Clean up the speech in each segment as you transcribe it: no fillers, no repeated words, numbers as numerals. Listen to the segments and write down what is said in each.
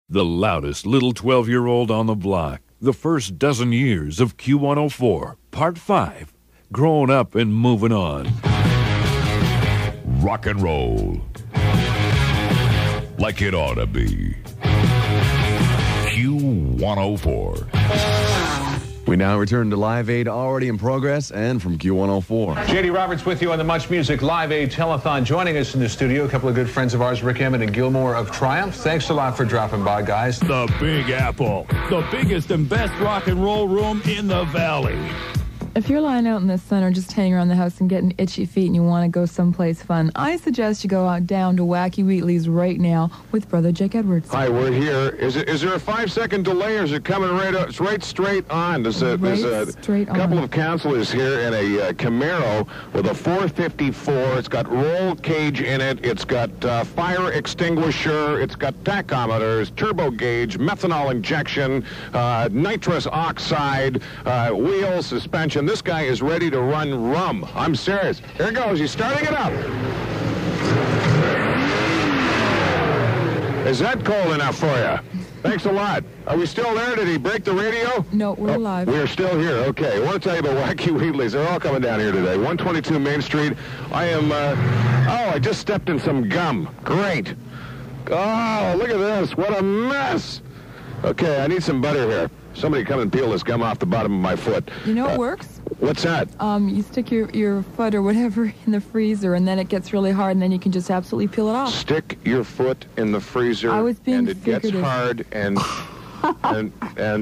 The loudest little 12-year-old on the block. The first dozen years of Q104, Part 5. Growing up and moving on. Rock and roll. Like it ought to be. Q104. We now return to Live Aid, already in progress, and from Q104. J.D. Roberts with you on the Much Music Live Aid Telethon. Joining us in the studio, a couple of good friends of ours, Rick Emmett and Gilmore of Triumph. Thanks a lot for dropping by, guys. The Big Apple, the biggest and best rock and roll room in the Valley. If you're lying out in the sun or just hanging around the house and getting itchy feet and you want to go someplace fun, I suggest you go out down to Wacky Wheatley's right now with Brother Jake Edwards. Hi, we're here. Is there a 5-second delay, or is it coming right up? It's right straight on. There's a couple of counselors here in a Camaro with a 454. It's got roll cage in it. It's got fire extinguisher. It's got tachometers, turbo gauge, methanol injection, nitrous oxide, wheels, suspension. This guy is ready to run rum. I'm serious. Here goes. He's starting it up. Is that cold enough for you? Thanks a lot. Are we still there? Did he break the radio? No, we're live. We're still here. Okay. I want to tell you about Wacky Wheatley's. They're all coming down here today. 122 Main Street. I am, I just stepped in some gum. Great. Oh, look at this. What a mess. Okay, I need some butter here. Somebody come and peel this gum off the bottom of my foot. You know it works? What's that? You stick your foot or whatever in the freezer, and then it gets really hard, and then you can just absolutely peel it off. Stick your foot in the freezer, I was being and it gets hard, and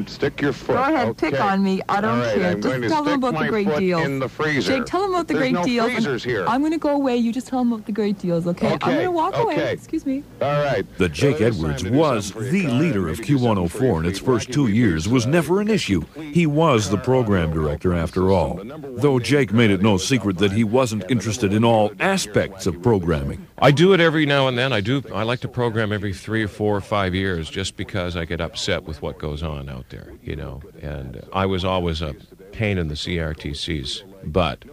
stick your foot. Go ahead, pick on me. I don't care. I'm going to Just tell them stick about the my great foot deals. in the freezer. Jake, tell them about the There's great no deals. freezers here. I'm going to go away. You just tell them about the great deals, okay? I'm going to walk away. Excuse me. All right. The Jake Edwards was the leader of Q104 in its first 2 years was never an issue. He was the program director after all. Though Jake made it no secret that he wasn't interested in all aspects of programming. I do it every now and then. I like to program every 3 or 4 or 5 years just because I get upset with what goes on out there, you know. And I was always a pain in the CRTC's butt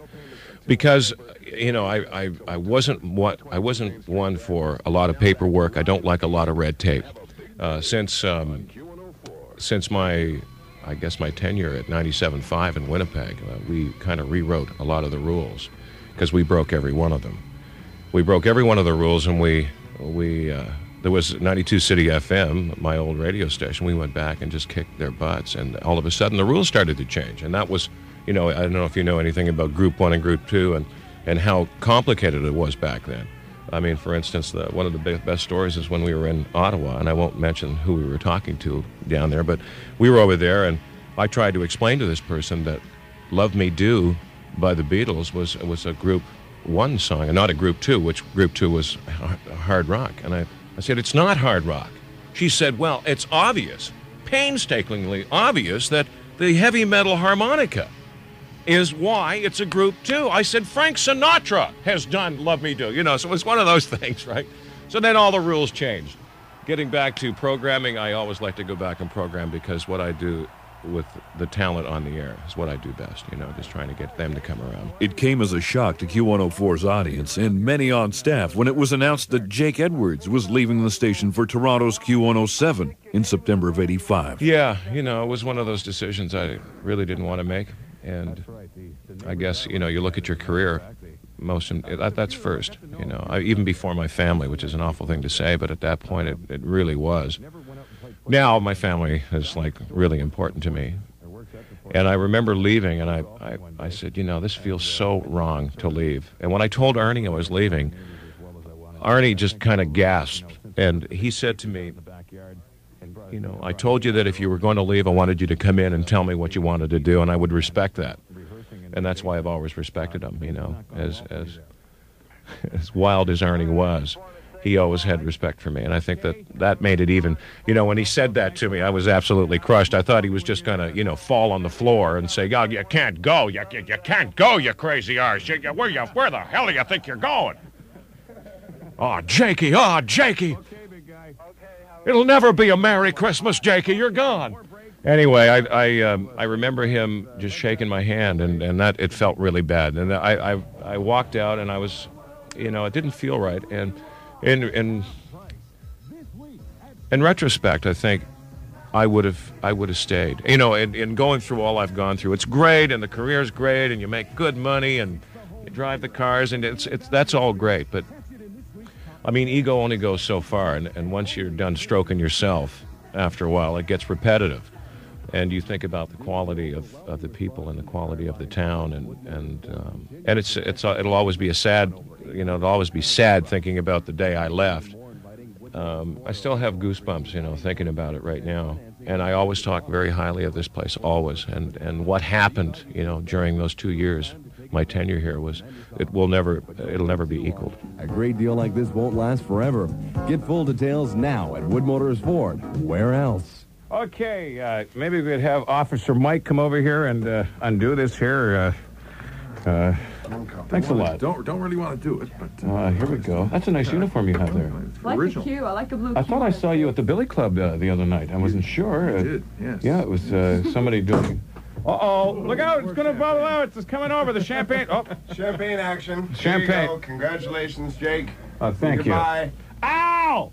because, you know, I wasn't one for a lot of paperwork. I don't like a lot of red tape. Since my tenure at 97.5 in Winnipeg, we kind of rewrote a lot of the rules because we broke every one of them. We broke every one of the rules, and there was 92 City FM, my old radio station. We went back and just kicked their butts, and all of a sudden the rules started to change. And that was, you know, I don't know if you know anything about Group 1 and Group 2 and how complicated it was back then. I mean, for instance, one of the best stories is when we were in Ottawa, and I won't mention who we were talking to down there, but we were over there, and I tried to explain to this person that Love Me Do by the Beatles was a Group 1 song, and not a Group 2, which Group 2 was hard rock. And I said, it's not hard rock. She said, well, it's obvious, painstakingly obvious, that the heavy metal harmonica is why it's a Group 2. I said, Frank Sinatra has done Love Me Do. You know, so it was one of those things, right? So then all the rules changed. Getting back to programming, I always like to go back and program because what I do with the talent on the air is what I do best, you know, just trying to get them to come around. It came as a shock to Q104's audience and many on staff when it was announced that Jake Edwards was leaving the station for Toronto's Q107 in September of '85. Yeah, you know, it was one of those decisions I really didn't want to make. And I guess, you know, you look at your career, that's first, you know, even before my family, which is an awful thing to say, but at that point it really was. Now my family is like really important to me. And I remember leaving, and I said, you know, this feels so wrong to leave. And when I told Arnie I was leaving, Arnie just kind of gasped. And he said to me, you know, I told you that if you were going to leave, I wanted you to come in and tell me what you wanted to do, and I would respect that. And that's why I've always respected him, you know, as wild as Arnie was. He always had respect for me, and I think that made it even. You know, when he said that to me, I was absolutely crushed. I thought he was just going to, you know, fall on the floor and say, "Oh, you can't go. You can't go, you crazy arse. Where the hell do you think you're going?" Oh, Jakey. It'll never be a Merry Christmas, Jakey. You're gone. Anyway, I remember him just shaking my hand, and that it felt really bad. And I walked out, and I was, you know, it didn't feel right, and in retrospect, I think I would have stayed. You know, in going through all I've gone through, it's great, and the career's great, and you make good money, and you drive the cars, and that's all great. But I mean, ego only goes so far, and once you're done stroking yourself, after a while, it gets repetitive, and you think about the quality of the people and the quality of the town, and it'll always be a sad, you know, it'll always be sad thinking about the day I left. I still have goosebumps, you know, thinking about it right now. And I always talk very highly of this place, always. And what happened, you know, during those 2 years, my tenure here it'll never be equaled. A great deal like this won't last forever. Get full details now at Wood Motors Ford. Where else? Okay, maybe we could have Officer Mike come over here and undo this here. Thanks a lot. Don't really want to do it, but... here we go. That's a nice uniform you have there. I like the Q. I like the blue Q. I thought I saw you at the Billy Club the other night. I wasn't sure. You did, yes. Yeah, it was somebody doing... Uh-oh, look out, it's going to bubble out. It's coming over, the champagne. Oh. Champagne action. Champagne. There you go. Congratulations, Jake. Thank you. Goodbye. Ow!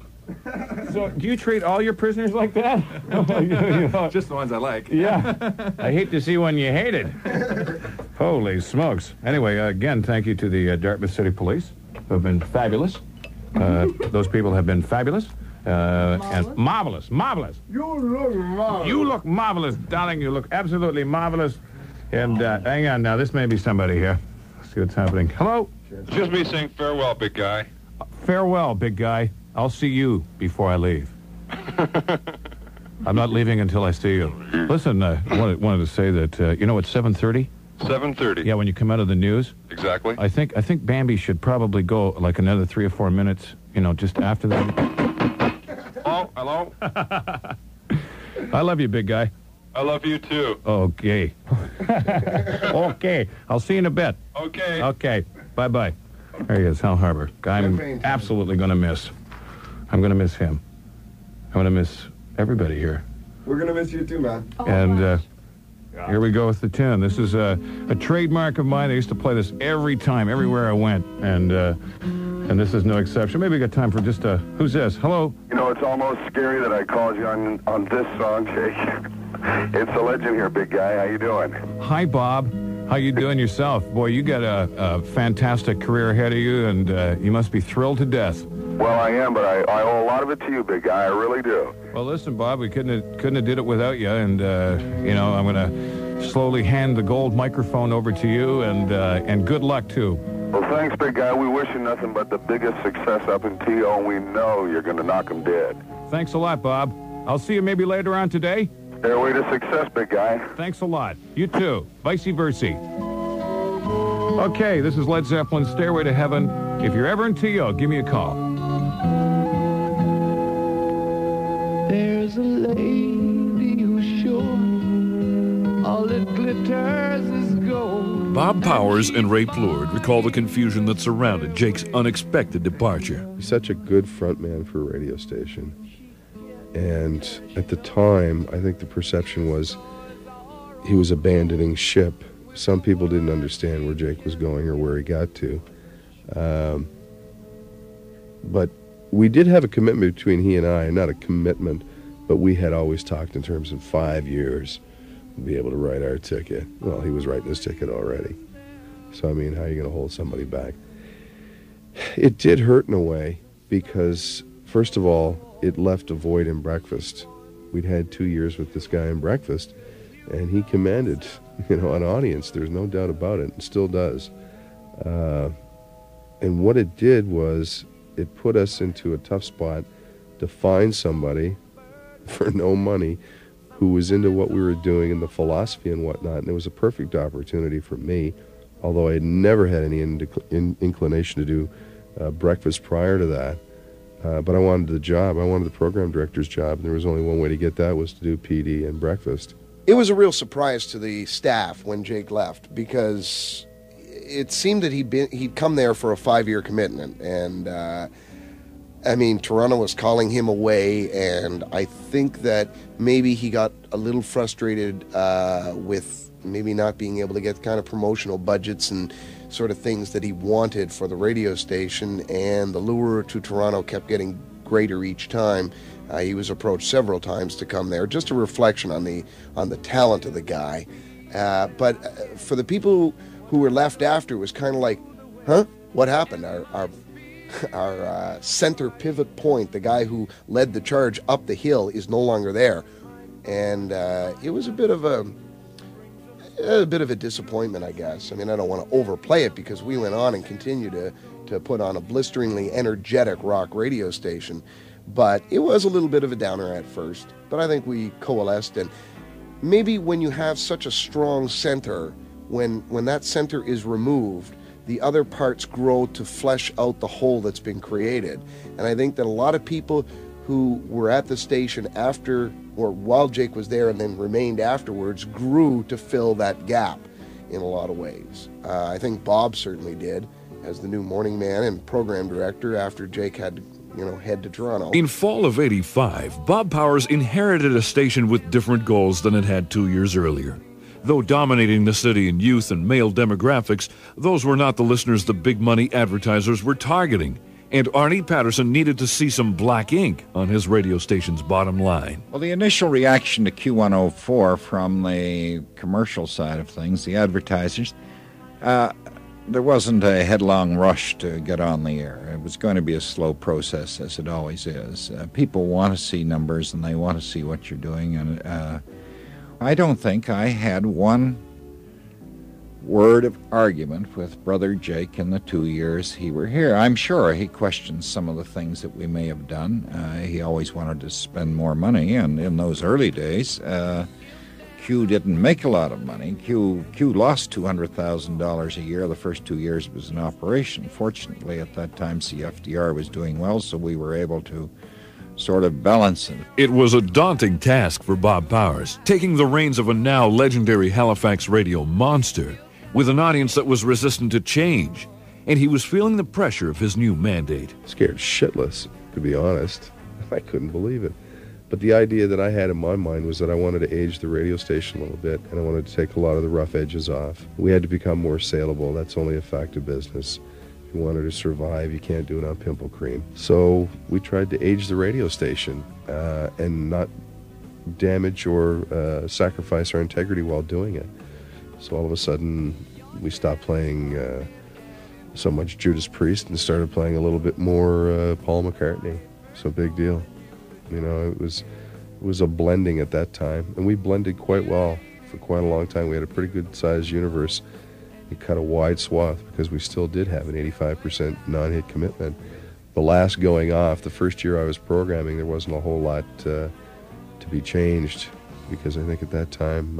So, do you treat all your prisoners like that? Just the ones I like. Yeah. I hate to see one you hated. Holy smokes. Anyway, again, thank you to the Dartmouth City Police, who have been fabulous. Those people have been fabulous. And marvelous. You look marvelous. You look marvelous, darling. You look absolutely marvelous. And hang on now, this may be somebody here. Let's see what's happening. Hello? Just me saying farewell, big guy. Farewell, big guy. I'll see you before I leave. I'm not leaving until I see you. Listen, I wanted to say that, you know, it's 7:30? 7:30. Yeah, when you come out of the news. Exactly. I think Bambi should probably go like another 3 or 4 minutes, you know, just after that. Oh, hello? I love you, big guy. I love you, too. Okay. Okay. I'll see you in a bit. Okay. Okay. Bye-bye. There he is, Hal Harbor. Guy I'm absolutely going to miss. I'm going to miss him. I'm going to miss everybody here. We're going to miss you too, man. And here we go with the tune. This is a trademark of mine. I used to play this every time, everywhere I went. And this is no exception. Maybe we got time for just a... Who's this? Hello? You know, it's almost scary that I called you on this song, Jake. It's a legend here, big guy. How you doing? Hi, Bob. How you doing yourself? Boy, you got a fantastic career ahead of you, and you must be thrilled to death. Well, I am, but I owe a lot of it to you, big guy. I really do. Well, listen, Bob, we couldn't have did it without you, and you know, I'm gonna slowly hand the gold microphone over to you, and good luck too. Well, thanks, big guy. We wish you nothing but the biggest success up in TO, and we know you're gonna knock 'em dead. Thanks a lot, Bob. I'll see you maybe later on today. Stairway to success, big guy. Thanks a lot. You too. Vice versa. Okay, this is Led Zeppelin's Stairway to Heaven. If you're ever in TO, give me a call. There's a lady who's sure all it glitters is gold. Bob Powers and Ray Plourde recall the confusion that surrounded Jake's unexpected departure. He's such a good frontman for a radio station. And at the time, I think the perception was he was abandoning ship. Some people didn't understand where Jake was going or where he got to. But we did have a commitment between he and I, not a commitment, but we had always talked in terms of 5 years to be able to write our ticket. Well, he was writing his ticket already. So, I mean, how are you going to hold somebody back? It did hurt in a way because, first of all, it left a void in breakfast. We'd had 2 years with this guy in breakfast, and he commanded, you know, an audience. There's no doubt about it, and still does. And what it did was it put us into a tough spot to find somebody for no money who was into what we were doing and the philosophy and whatnot. And it was a perfect opportunity for me, although I had never had any inclination to do breakfast prior to that. But I wanted the job. I wanted the program director's job, and there was only one way to get that, was to do PD and breakfast. It was a real surprise to the staff when Jake left, because it seemed that he'd come there for a 5-year commitment, and I mean, Toronto was calling him away, and I think that maybe he got a little frustrated with maybe not being able to get the kind of promotional budgets and sort of things that he wanted for the radio station, and the lure to Toronto kept getting greater each time, He was approached several times to come there. Just a reflection on the talent of the guy. But for the people who were left after, it was kind of like, huh? What happened? Our center pivot point, the guy who led the charge up the hill, is no longer there. And it was a bit of a disappointment, I guess. I mean, I don't want to overplay it because we went on and continued to put on a blisteringly energetic rock radio station. But it was a little bit of a downer at first. But I think we coalesced. And maybe when you have such a strong center, when that center is removed, the other parts grow to flesh out the hole that's been created. And I think that a lot of people who were at the station after or while Jake was there and then remained afterwards grew to fill that gap in a lot of ways. I think Bob certainly did as the new morning man and program director after Jake had to head to Toronto. In fall of '85, Bob Powers inherited a station with different goals than it had 2 years earlier. Though dominating the city in youth and male demographics, those were not the listeners the big money advertisers were targeting. And Arnie Patterson needed to see some black ink on his radio station's bottom line. Well, the initial reaction to Q104 from the commercial side of things, the advertisers, there wasn't a headlong rush to get on the air. It was going to be a slow process, as it always is. People want to see numbers, and they want to see what you're doing. And I don't think I had one word of argument with Brother Jake in the 2 years he were here. I'm sure he questioned some of the things that we may have done. He always wanted to spend more money, and in those early days, Q didn't make a lot of money. Q lost $200,000 a year the first 2 years it was in operation. Fortunately, at that time, CFDR was doing well, so we were able to sort of balance it. It was a daunting task for Bob Powers, taking the reins of a now legendary Halifax radio monster with an audience that was resistant to change, and he was feeling the pressure of his new mandate. Scared shitless, to be honest. I couldn't believe it. But the idea that I had in my mind was that I wanted to age the radio station a little bit, and I wanted to take a lot of the rough edges off. We had to become more saleable. That's only a fact of business. If you wanted to survive, you can't do it on pimple cream. So we tried to age the radio station and not damage or sacrifice our integrity while doing it. So all of a sudden, we stopped playing so much Judas Priest and started playing a little bit more Paul McCartney. So big deal. It was a blending at that time, and we blended quite well for quite a long time. We had a pretty good-sized universe. We cut a wide swath because we still did have an 85% non-hit commitment. The last going off, the first year I was programming, there wasn't a whole lot to be changed because I think at that time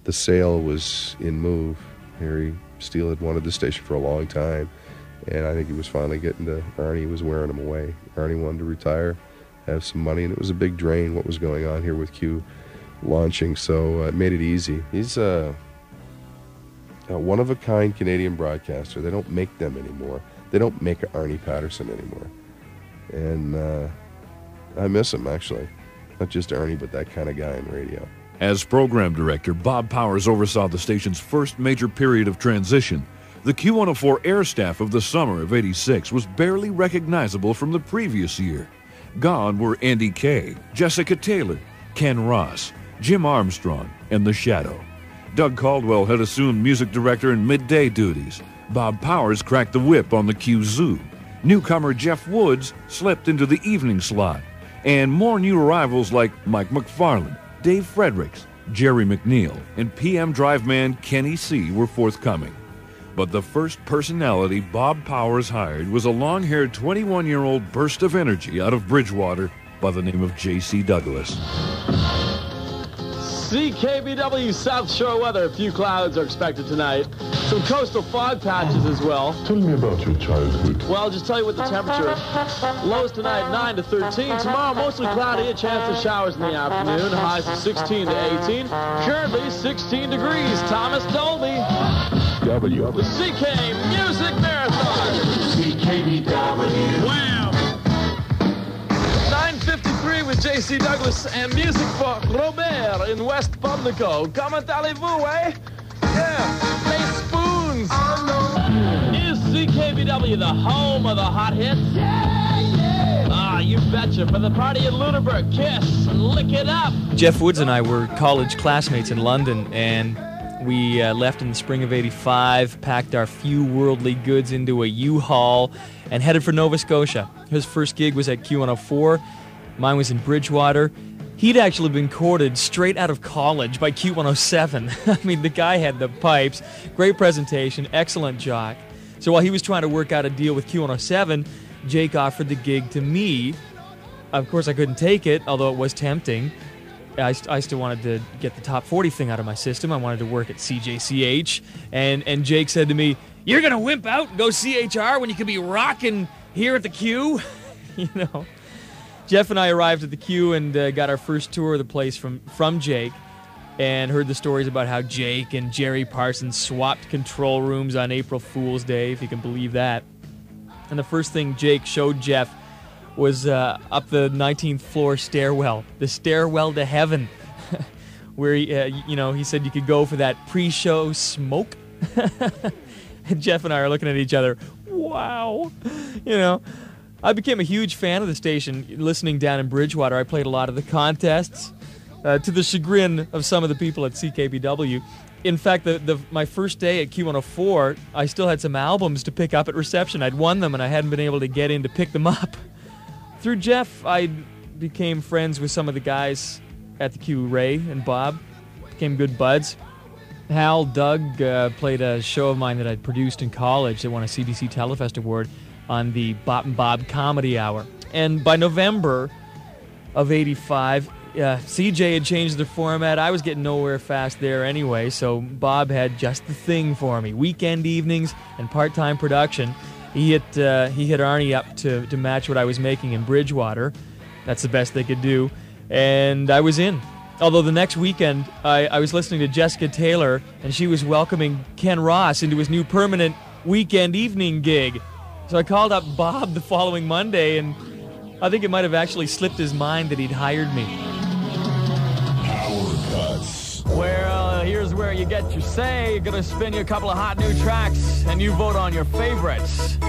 the sale was in move. Harry Steele had wanted the station for a long time, and I think he was finally getting to Arnie. He was wearing him away. Arnie wanted to retire, have some money, and it was a big drain what was going on here with Q launching, so it made it easy. He's a one-of-a-kind Canadian broadcaster. They don't make them anymore. They don't make Arnie Patterson anymore. And I miss him, actually. Not just Arnie, but that kind of guy in radio. As program director, Bob Powers oversaw the station's first major period of transition. The Q104 air staff of the summer of '86 was barely recognizable from the previous year. Gone were Andy Kay, Jessica Taylor, Ken Ross, Jim Armstrong, and The Shadow. Doug Caldwell had assumed music director and midday duties. Bob Powers cracked the whip on the Q Zoo. Newcomer Jeff Woods slipped into the evening slot. And more new arrivals like Mike McFarland, Dave Fredericks, Jerry McNeil, and PM Drive man Kenny C. were forthcoming. But the first personality Bob Powers hired was a long-haired 21-year-old burst of energy out of Bridgewater by the name of J.C. Douglas. CKBW South Shore weather. A few clouds are expected tonight. Some coastal fog patches as well. Tell me about your childhood. Well, I'll just tell you what the temperature. Lows tonight 9 to 13. Tomorrow mostly cloudy, a chance of showers in the afternoon. Highs of 16 to 18. Currently 16 degrees. Thomas Dolby. W. The CK Music Marathon. CKBW. Wow. 9:53 with J.C. Douglas and music for Robert in West Pimlico. Comment allez-vous, eh? Yeah. Play spoons. Is CKBW the home of the hot hits? Yeah, yeah. you betcha. For the party in Lunenburg, kiss and lick it up. Jeff Woods and I were college classmates in London, and we left in the spring of '85, packed our few worldly goods into a U-Haul, and headed for Nova Scotia. His first gig was at Q104. Mine was in Bridgewater. He'd actually been courted straight out of college by Q107. I mean, the guy had the pipes, great presentation, excellent jock. So while he was trying to work out a deal with Q107, Jake offered the gig to me. Of course, I couldn't take it, although it was tempting. I still wanted to get the top 40 thing out of my system. I wanted to work at CJCH. And Jake said to me, "You're going to wimp out and go CHR when you could be rocking here at the Q?" You know. Jeff and I arrived at the Q and got our first tour of the place from Jake, and heard the stories about how Jake and Jerry Parsons swapped control rooms on April Fool's Day, if you can believe that. And the first thing Jake showed Jeff was up the 19th floor stairwell, the stairwell to heaven, where he said you could go for that pre-show smoke. And Jeff and I are looking at each other. Wow, I became a huge fan of the station listening down in Bridgewater. I played a lot of the contests, to the chagrin of some of the people at CKBW. In fact, my first day at Q104, I still had some albums to pick up at reception. I'd won them, and I hadn't been able to get in to pick them up. Through Jeff, I became friends with some of the guys at the Q, Ray and Bob. Became good buds. Hal, Doug played a show of mine that I'd produced in college that won a CBC Telefest Award on the Bop and Bob Comedy Hour. And by November of '85, CJ had changed the format. I was getting nowhere fast there anyway, so Bob had just the thing for me. Weekend evenings and part-time production. He hit Arnie up to match what I was making in Bridgewater. That's the best they could do. And I was in. Although the next weekend, I was listening to Jessica Taylor, and she was welcoming Ken Ross into his new permanent weekend evening gig. So I called up Bob the following Monday, and I think it might have actually slipped his mind that he'd hired me. Power Cuts. Well, here's where you get your say. You're going to spin you a couple of hot new tracks, and you vote on your favorites.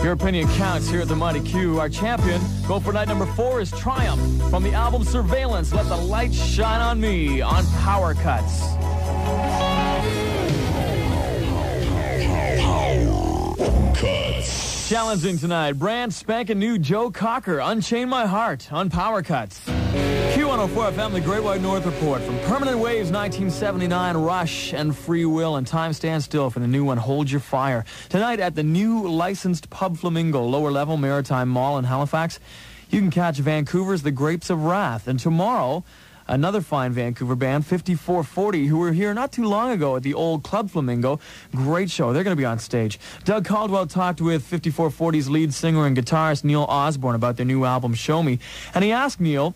Your opinion counts here at the Mighty Q. Our champion, go for night number 4, is Triumph. From the album Surveillance, Let the Light Shine on Me on Power Cuts. Power Cuts. Challenging tonight, brand spanking new Joe Cocker, Unchain My Heart on Power Cuts. Q104 FM, the Great White North Report. From Permanent Waves 1979, Rush, and Free Will, and Time Stands Still for the new one, Hold Your Fire. Tonight at the new licensed Pub Flamingo, lower level Maritime Mall in Halifax, you can catch Vancouver's The Grapes of Wrath. And tomorrow, another fine Vancouver band, 5440, who were here not too long ago at the old Club Flamingo. Great show. They're going to be on stage. Doug Caldwell talked with 5440's lead singer and guitarist Neil Osborne about their new album, Show Me. And he asked Neil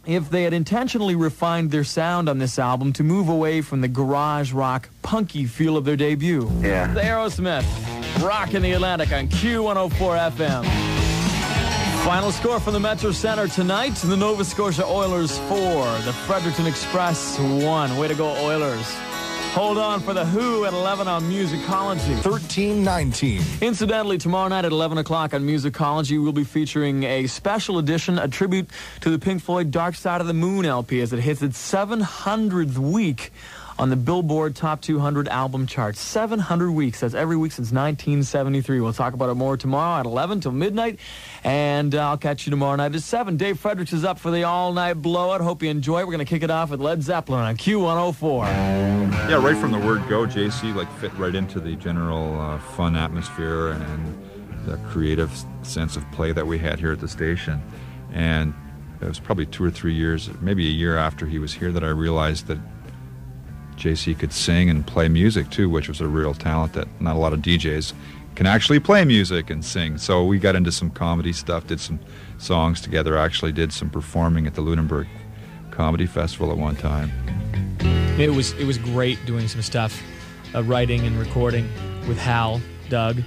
if they had intentionally refined their sound on this album to move away from the garage rock punky feel of their debut. Yeah. The Aerosmith, rocking the Atlantic on Q104 FM. Final score from the Metro Center tonight, the Nova Scotia Oilers 4, the Fredericton Express 1. Way to go, Oilers. Hold on for The Who at 11 on Musicology. 1319. Incidentally, tomorrow night at 11 o'clock on Musicology, we'll be featuring a special edition, a tribute to the Pink Floyd Dark Side of the Moon LP as it hits its 700th week on the Billboard Top 200 album chart. 700 weeks. That's every week since 1973. We'll talk about it more tomorrow at 11 till midnight, and I'll catch you tomorrow night at 7. Dave Fredericks is up for the all-night blowout. Hope you enjoy it. We're going to kick it off with Led Zeppelin on Q104. Yeah, right from the word go, JC fit right into the general fun atmosphere and the creative sense of play that we had here at the station. And it was probably 2 or 3 years, maybe a year after he was here, that I realized that JC could sing and play music too, which was a real talent that not a lot of DJs can actually play music and sing. So we got into some comedy stuff, did some songs together, actually did some performing at the Lunenburg Comedy Festival at one time. It was great doing some stuff, writing and recording with Hal, Doug,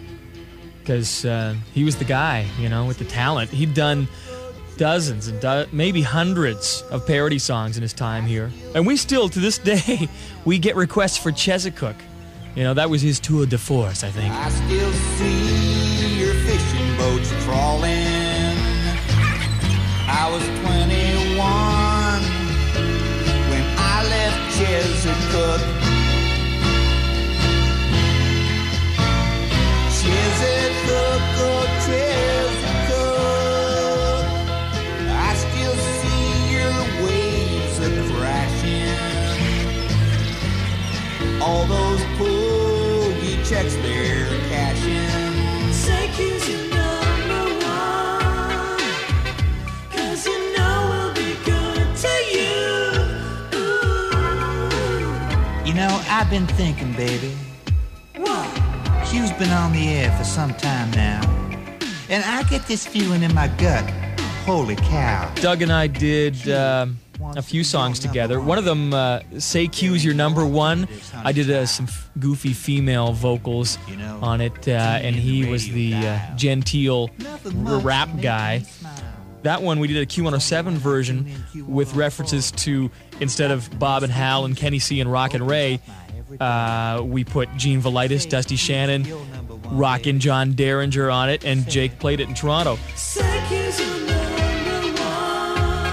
because he was the guy, with the talent. He'd done dozens and maybe hundreds of parody songs in his time here. And we still, to this day, we get requests for Chesapeake. That was his tour de force, I think. I still see your fishing boats trawling I was 21 when I left Chesapeake. Chesapeake, oh Chesapeake, I still see your waves a-crashing. All those boogie checks they're cashing. Say Q's your number one, 'cause you know we'll be good to you. Ooh. You know, I've been thinking, baby. What? Q's been on the air for some time now, and I get this feeling in my gut. Holy cow. Doug and I did a few songs together. One of them, Say Q's Your Number One. I did some goofy female vocals on it, and he was the genteel rap guy. That one, we did a Q107 version with references to, instead of Bob and Hal and Kenny C and Rock and Ray, we put Gene Velitis, Dusty Shannon, Rockin' John Derringer on it, and Jake played it in Toronto.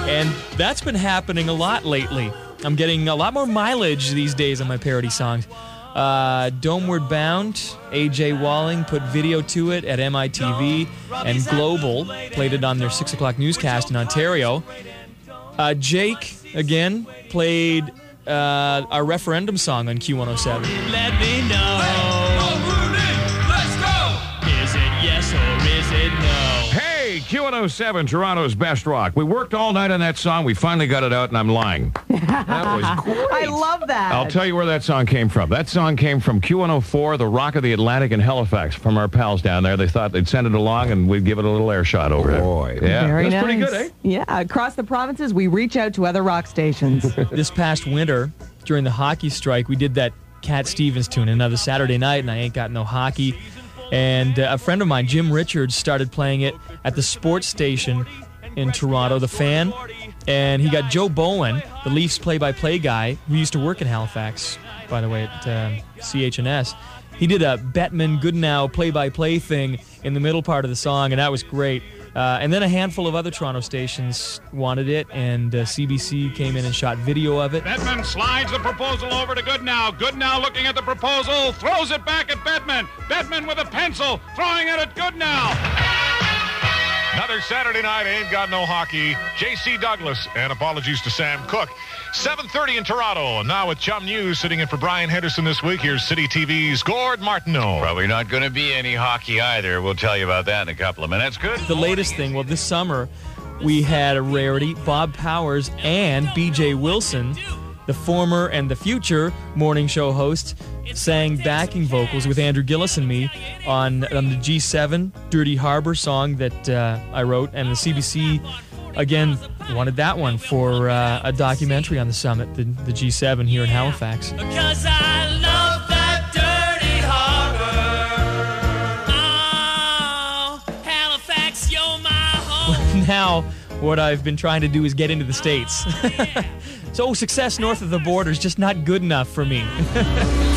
And that's been happening a lot lately. I'm getting a lot more mileage these days on my parody songs. Domeward Bound, A.J. Walling put video to it at MITV, and Global played it on their 6 o'clock newscast in Ontario. Jake, again, played our referendum song on Q107. Let me know. Let's go. Is it yes or is it no? Hey, Q107, Toronto's best rock. We worked all night on that song. We finally got it out, and I'm lying. That was great. I love that. I'll tell you where that song came from. That song came from Q104, the Rock of the Atlantic in Halifax, from our pals down there. They thought they'd send it along, and we'd give it a little air shot over there. Boy. Yeah, Very that's nice. pretty good, eh? Yeah, across the provinces, we reach out to other rock stations. This past winter, during the hockey strike, we did that Cat Stevens tune, Another Saturday Night, and I Ain't Got No Hockey. And a friend of mine, Jim Richards, started playing it at the sports station in Toronto, The Fan. And he got Joe Bowen, the Leafs play-by-play guy, who used to work in Halifax, by the way, at CHNS. He did a Bettman Goodnow play-by-play thing in the middle part of the song, and that was great. And then a handful of other Toronto stations wanted it, and CBC came in and shot video of it. Bettman slides the proposal over to Goodnow. Goodnow looking at the proposal, throws it back at Bettman. Bettman with a pencil, throwing it at Goodnow. Another Saturday night, Ain't Got No Hockey. J.C. Douglas, and apologies to Sam Cooke. 7:30 in Toronto. Now with Chum News sitting in for Brian Henderson this week. Here's City TV's Gord Martineau. Probably not going to be any hockey either. We'll tell you about that in a couple of minutes. Good. The latest thing, well, this summer we had a rarity. Bob Powers and B.J. Wilson, the former and the future morning show hosts, sang backing vocals with Andrew Gillis and me on the G7 Dirty Harbor song that I wrote, and the CBC again wanted that one for a documentary on the summit, the G7 here in Halifax. Because I love that dirty harbor. Oh, Halifax, you're my home. Now, what I've been trying to do is get into the States. So success north of the border is just not good enough for me.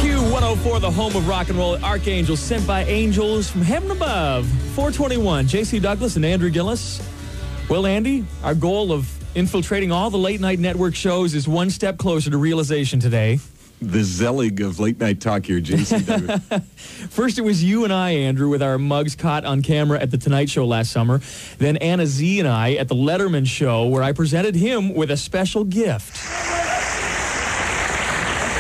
Q104, the home of rock and roll, archangels sent by angels from heaven above. 421, J.C. Douglas and Andrew Gillis. Well, Andy, our goal of infiltrating all the late-night network shows is one step closer to realization today. The Zelig of late-night talk here, J.C. Douglas. First, it was you and I, Andrew, with our mugs caught on camera at The Tonight Show last summer. Then Anna Z and I at The Letterman Show, where I presented him with a special gift.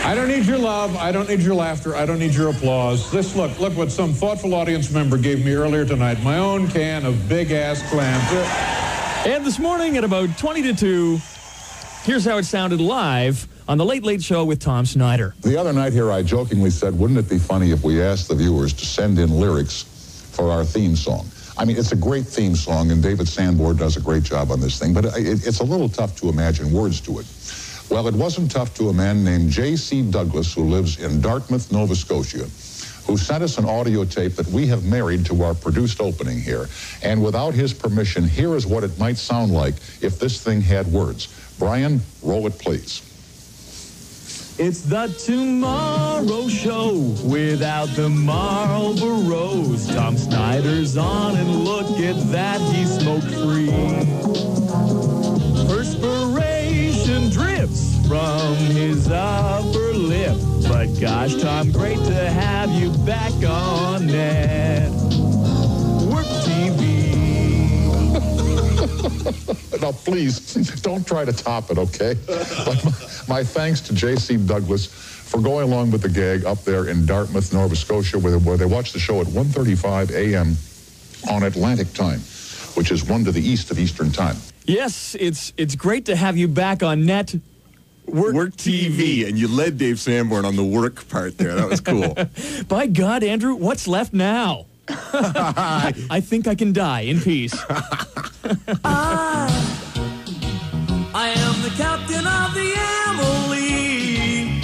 I don't need your love. I don't need your laughter. I don't need your applause. Look what some thoughtful audience member gave me earlier tonight. My own can of big-ass clams. And this morning at about 20 to 2, here's how it sounded live on The Late Late Show with Tom Snyder. The other night here, I jokingly said, wouldn't it be funny if we asked the viewers to send in lyrics for our theme song? I mean, it's a great theme song, and David Sanborn does a great job on this thing, but it's a little tough to imagine words to it. Well, it wasn't tough to a man named J.C. Douglas, who lives in Dartmouth, Nova Scotia, who sent us an audio tape that we have married to our produced opening here. And without his permission, here is what it might sound like if this thing had words. Brian, roll it, please. It's the Tomorrow Show without the Marlboros. Tom Snyder's on, and look at that, he's smoke-free. from his upper lip. But gosh, Tom, great to have you back on Network TV. Now, please, don't try to top it, okay? My thanks to J.C. Douglas for going along with the gag up there in Dartmouth, Nova Scotia, where they watch the show at 1:35 a.m. on Atlantic Time, which is 1 to the east of Eastern Time. Yes, it's great to have you back on Work TV, and you led Dave Sanborn on the work part there. That was cool. By God, Andrew, what's left now? I think I can die in peace. I am the captain of the Emily,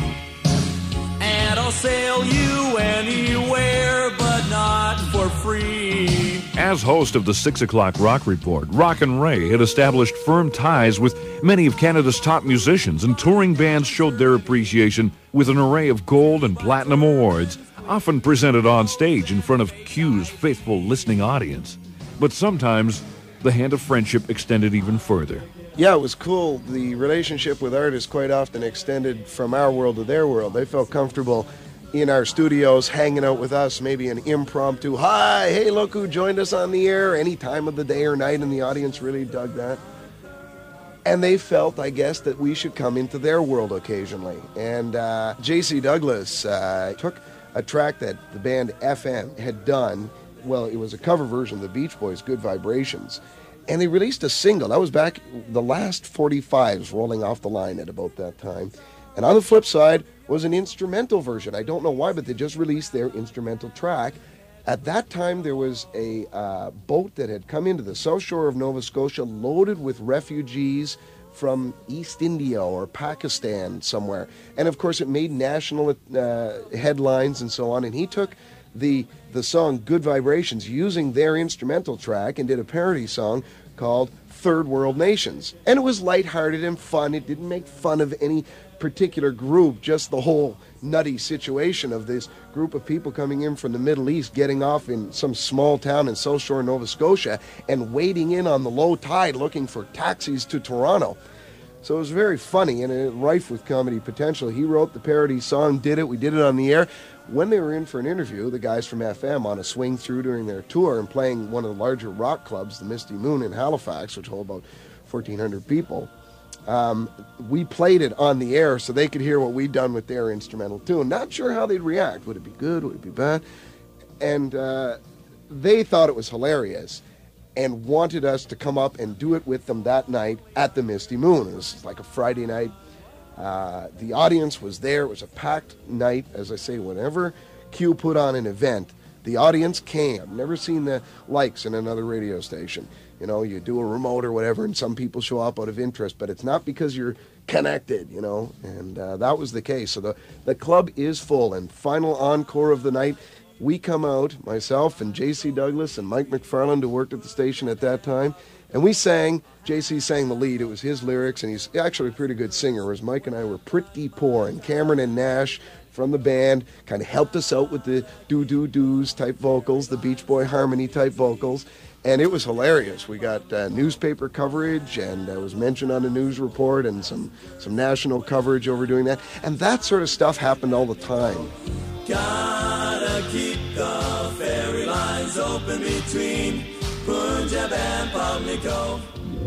and I'll sail you anywhere, but not for free. As host of the 6 o'clock Rock Report, Rockin' Ray had established firm ties with many of Canada's top musicians, and touring bands showed their appreciation with an array of gold and platinum awards, often presented on stage in front of Q's faithful listening audience. But sometimes the hand of friendship extended even further. Yeah, it was cool. The relationship with artists quite often extended from our world to their world. They felt comfortable in our studios, hanging out with us, maybe an impromptu, hi, hey, look who joined us on the air, any time of the day or night, and the audience really dug that. And they felt, I guess, that we should come into their world occasionally. And J.C. Douglas took a track that the band FM had done. Well, it was a cover version of the Beach Boys' Good Vibrations. And they released a single. That was back the last 45s rolling off the line at about that time. And on the flip side was an instrumental version. I don't know why, but they just released their instrumental track. At that time, there was a boat that had come into the south shore of Nova Scotia loaded with refugees from East India or Pakistan somewhere. And, of course, it made national headlines and so on. And he took the song Good Vibrations using their instrumental track and did a parody song called Third World Nations. And it was lighthearted and fun. It didn't make fun of any particular group, just the whole nutty situation of this group of people coming in from the Middle East, getting off in some small town in South Shore, Nova Scotia, and wading in on the low tide looking for taxis to Toronto. So it was very funny and rife with comedy potential. He wrote the parody song, did it, we did it on the air. When they were in for an interview, the guys from FM on a swing through during their tour and playing one of the larger rock clubs, the Misty Moon in Halifax, which hold about 1,400 people, we played it on the air so they could hear what we'd done with their instrumental tune. Not sure how they'd react. Would it be good? Would it be bad? And they thought it was hilarious and wanted us to come up and do it with them that night at the Misty Moon. It was like a Friday night. The audience was there. It was a packed night. As I say, whenever Q put on an event, the audience came. I've never seen the likes in another radio station. You know, you do a remote or whatever, and some people show up out of interest, but it's not because you're connected, you know, and that was the case. So the club is full, and final encore of the night, we come out, myself and J.C. Douglas and Mike McFarland, who worked at the station at that time, and we sang. J.C. sang the lead. It was his lyrics, and he's actually a pretty good singer, whereas Mike and I were pretty poor, and Cameron and Nash from the band kind of helped us out with the do-do-do's type vocals, the Beach Boy harmony type vocals. And it was hilarious. We got newspaper coverage, and it was mentioned on a news report, and some national coverage over doing that. And that sort of stuff happened all the time. Gotta keep the ferry lines open between Punjab and Pamlico.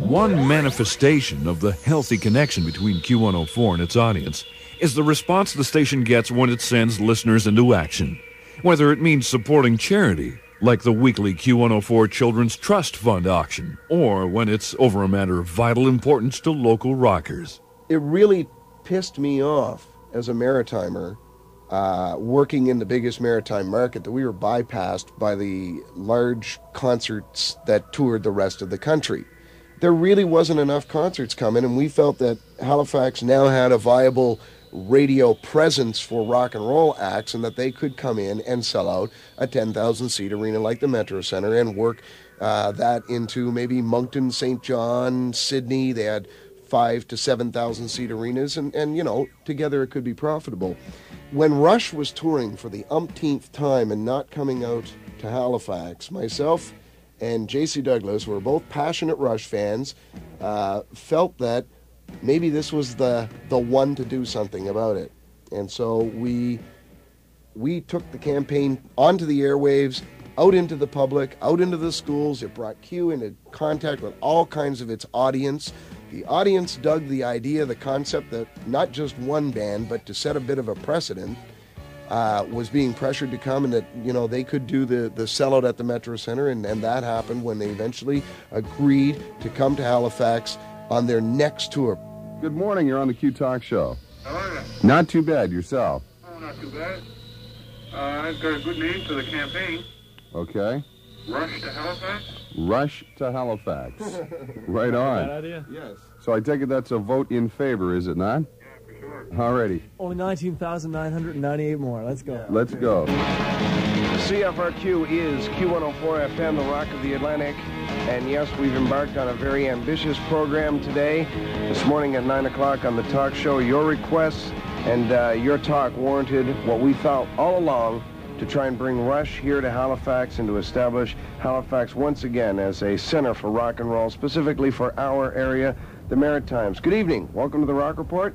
One manifestation of the healthy connection between Q104 and its audience is the response the station gets when it sends listeners into action. Whether it means supporting charity, like the weekly Q104 Children's Trust Fund auction, or when it's over a matter of vital importance to local rockers. It really pissed me off as a maritimer, working in the biggest maritime market, that we were bypassed by the large concerts that toured the rest of the country. There really wasn't enough concerts coming, and we felt that Halifax now had a viable radio presence for rock and roll acts, and that they could come in and sell out a 10,000-seat arena like the Metro Center and work that into maybe Moncton, St. John, Sydney. They had 5,000 to 7,000-seat arenas, and you know, together it could be profitable. When Rush was touring for the umpteenth time and not coming out to Halifax, myself and J.C. Douglas, who were both passionate Rush fans, felt that maybe this was the one to do something about it. And so we took the campaign onto the airwaves, out into the public, out into the schools. It brought Q into contact with all kinds of its audience. The audience dug the idea, the concept that not just one band, but to set a bit of a precedent, was being pressured to come, and that, you know, they could do the sellout at the Metro Center, and that happened when they eventually agreed to come to Halifax on their next tour. Good morning, you're on the Q Talk Show. How are you? Not too bad, yourself. Oh, not too bad. I've got a good name to the campaign. Okay. Rush to Halifax? Rush to Halifax. Right on. Bad idea? Yes. So I take it that's a vote in favor, is it not? Yeah, for sure. Alrighty, Only 19,998 more. Let's go. let's go. CFRQ is Q104 FM, the Rock of the Atlantic. And yes, we've embarked on a very ambitious program today. This morning at 9 o'clock on the talk show, your requests and your talk warranted what we felt all along to try and bring Rush here to Halifax and to establish Halifax once again as a center for rock and roll, specifically for our area, the Maritimes. Good evening. Welcome to the Rock Report.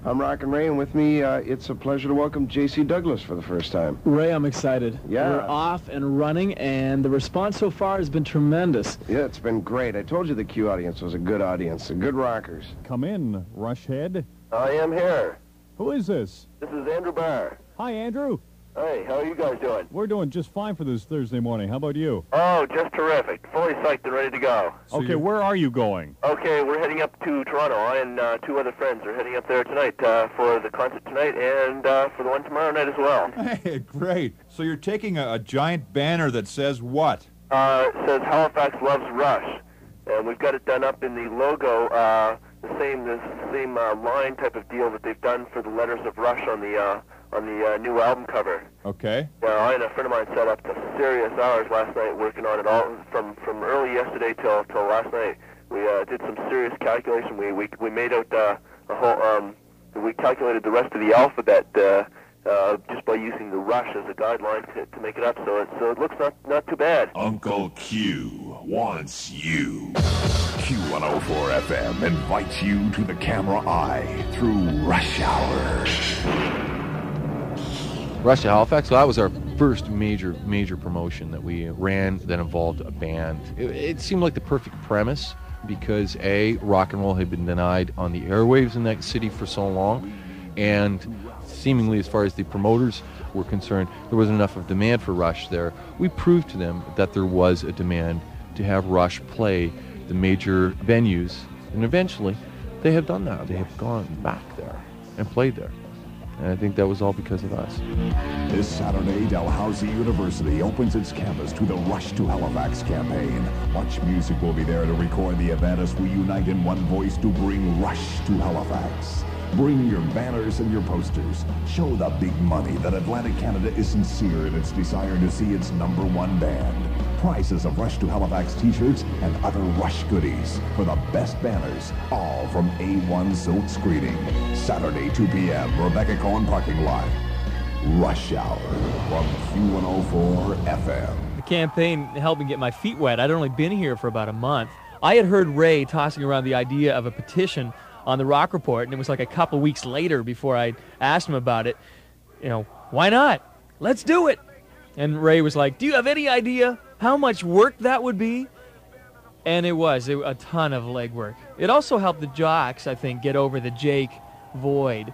I'm Rockin' Ray, and with me, it's a pleasure to welcome J.C. Douglas for the first time. Ray, I'm excited. Yeah. We're off and running, and the response so far has been tremendous. Yeah, it's been great. I told you the Q audience was a good audience, the good rockers. Come in, Rushhead. I am here. Who is this? This is Andrew Barr. Hi, Andrew. Hey, how are you guys doing? We're doing just fine for this Thursday morning. How about you? Oh, just terrific. Fully psyched and ready to go. Okay, where are you going? Okay, we're heading up to Toronto. I and two other friends are heading up there tonight for the concert tonight and for the one tomorrow night as well. Hey, great. So you're taking a giant banner that says what? It says Halifax loves Rush, and we've got it done up in the logo, the same line type of deal that they've done for the letters of Rush on the new album cover. Okay. I and a friend of mine sat up to serious hours last night working on it all from early yesterday till last night. We did some serious calculation. We made out a whole. We calculated the rest of the alphabet just by using the Rush as a guideline to make it up. So it looks not too bad. Uncle Q wants you. Q104 FM invites you to the camera eye through Rush Hour. Rush to Halifax, so that was our first major promotion that we ran that involved a band. It seemed like the perfect premise because A, rock and roll had been denied on the airwaves in that city for so long, and seemingly as far as the promoters were concerned, there wasn't enough of demand for Rush there. We proved to them that there was a demand to have Rush play the major venues, and eventually they have done that. They have gone back there and played there. And I think that was all because of us. This Saturday, Dalhousie University opens its campus to the Rush to Halifax campaign. Much music will be there to record the event as we unite in one voice to bring Rush to Halifax. Bring your banners and your posters. Show the big money that Atlantic Canada is sincere in its desire to see its #1 band. Prizes of Rush to Halifax t-shirts and other Rush goodies for the best banners, all from A1 Silk Screening. Saturday, 2 p.m., Rebecca Cohen parking lot. Rush Hour from Q104 FM. The campaign helped me get my feet wet. I'd only been here for about a month. I had heard Ray tossing around the idea of a petition on the Rock Report, and it was like a couple weeks later before I asked him about it. You know, why not? Let's do it. And Ray was like, do you have any idea how much work that would be? And it was a ton of legwork. It also helped the jocks, I think, get over the Jake void.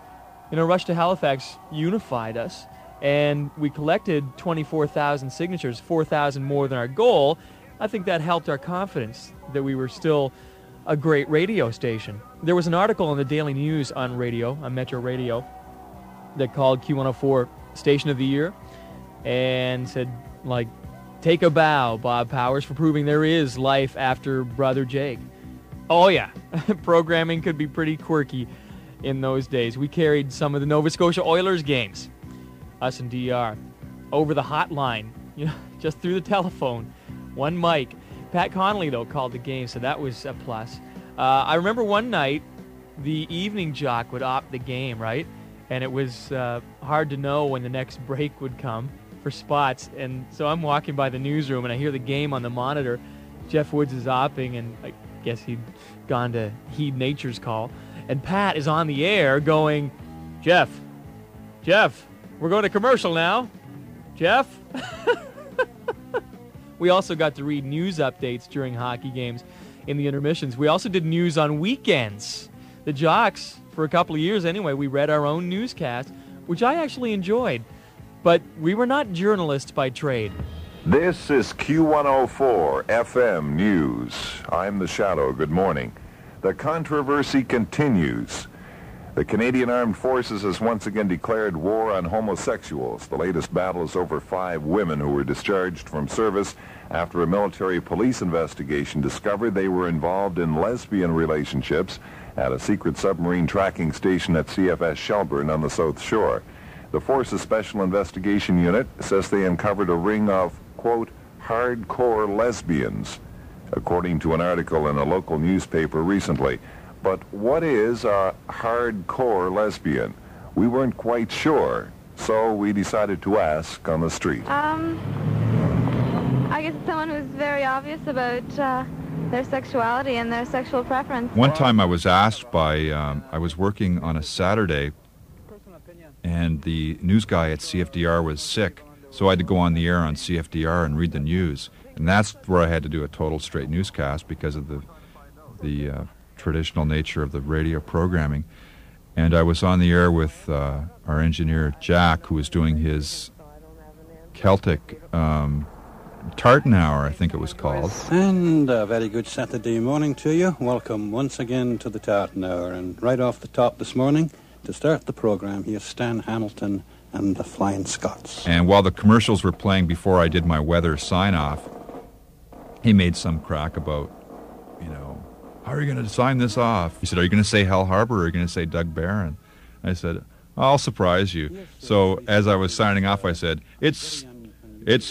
You know, Rush to Halifax unified us, and we collected 24,000 signatures, 4,000 more than our goal. I think that helped our confidence that we were still a great radio station. There was an article in the Daily News on Metro Radio, that called Q104 Station of the Year, and said, like, take a bow, Bob Powers, for proving there is life after Brother Jake. Oh yeah, programming could be pretty quirky in those days. We carried some of the Nova Scotia Oilers games, us and DR, over the hotline, you know, just through the telephone, one mic. Pat Connolly, though, called the game, so that was a plus. I remember one night, the evening jock would opt the game, right? And it was hard to know when the next break would come for spots. And so I'm walking by the newsroom, and I hear the game on the monitor. Jeff Woods is opping, and I guess he'd gone to heed nature's call. And Pat is on the air going, Jeff, we're going to commercial now. Jeff? We also got to read news updates during hockey games in the intermissions. We also did news on weekends. The Jocks, for a couple of years anyway, we read our own newscast, which I actually enjoyed. But we were not journalists by trade. This is Q104 FM News. I'm the Shadow. Good morning. The controversy continues. The Canadian Armed Forces has once again declared war on homosexuals. The latest battle is over 5 women who were discharged from service after a military police investigation discovered they were involved in lesbian relationships at a secret submarine tracking station at CFS Shelburne on the South Shore. The Force's Special Investigation Unit says they uncovered a ring of, quote, hardcore lesbians, according to an article in a local newspaper recently. But what is a hardcore lesbian? We weren't quite sure, so we decided to ask on the street. I guess it's someone who's very obvious about their sexuality and their sexual preference. One time I was asked by, I was working on a Saturday, and the news guy at CFDR was sick, so I had to go on the air on CFDR and read the news. And that's where I had to do a total straight newscast because of the traditional nature of the radio programming. And I was on the air with our engineer, Jack, who was doing his Celtic Tartan Hour, I think it was called. And a very good Saturday morning to you. Welcome once again to the Tartan Hour. And right off the top this morning, to start the program, here's Stan Hamilton and the Flying Scots. And while the commercials were playing before I did my weather sign-off, he made some crack about, how are you going to sign this off? He said, are you going to say Hal Harbor or are you going to say Doug Barron? I said, I'll surprise you. So as I was signing off, I said, it's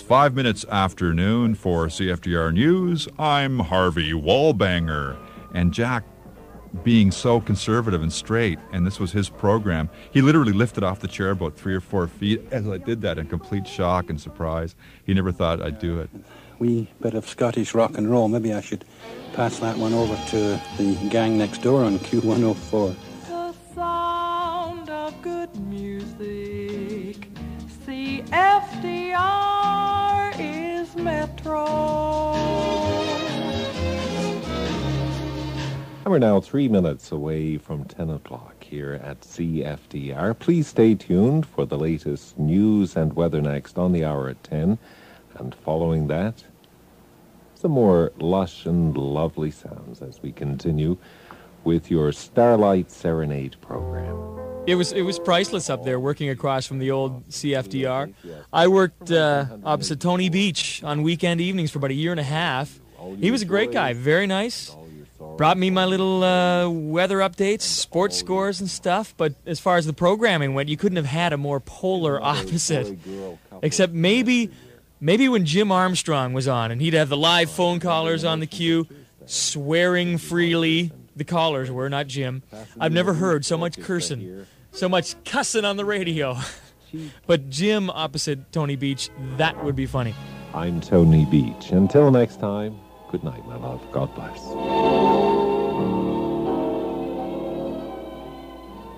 5 minutes after noon for CFDR News. I'm Harvey Wallbanger. And Jack, being so conservative and straight, and this was his program, he literally lifted off the chair about 3 or 4 feet as I did that in complete shock and surprise. He never thought I'd do it. Wee bit of Scottish rock and roll. Maybe I should pass that one over to the gang next door on Q104. The sound of good music. CFDR is Metro. And we're now 3 minutes away from 10 o'clock here at CFDR. Please stay tuned for the latest news and weather next on the hour at 10. And following that, some more lush and lovely sounds as we continue with your Starlight Serenade program. It was priceless up there working across from the old CFDR. I worked opposite Tony Beach on weekend evenings for about a year and a half. He was a great guy, very nice. Brought me my little weather updates, sports scores and stuff, but as far as the programming went, you couldn't have had a more polar opposite. Except maybe when Jim Armstrong was on, and he'd have the live phone callers on the queue, swearing freely. The callers were, not Jim. I've never heard so much cursing, so much cussing on the radio. But Jim opposite Tony Beach, that would be funny. I'm Tony Beach. Until next time, good night, my love. God bless.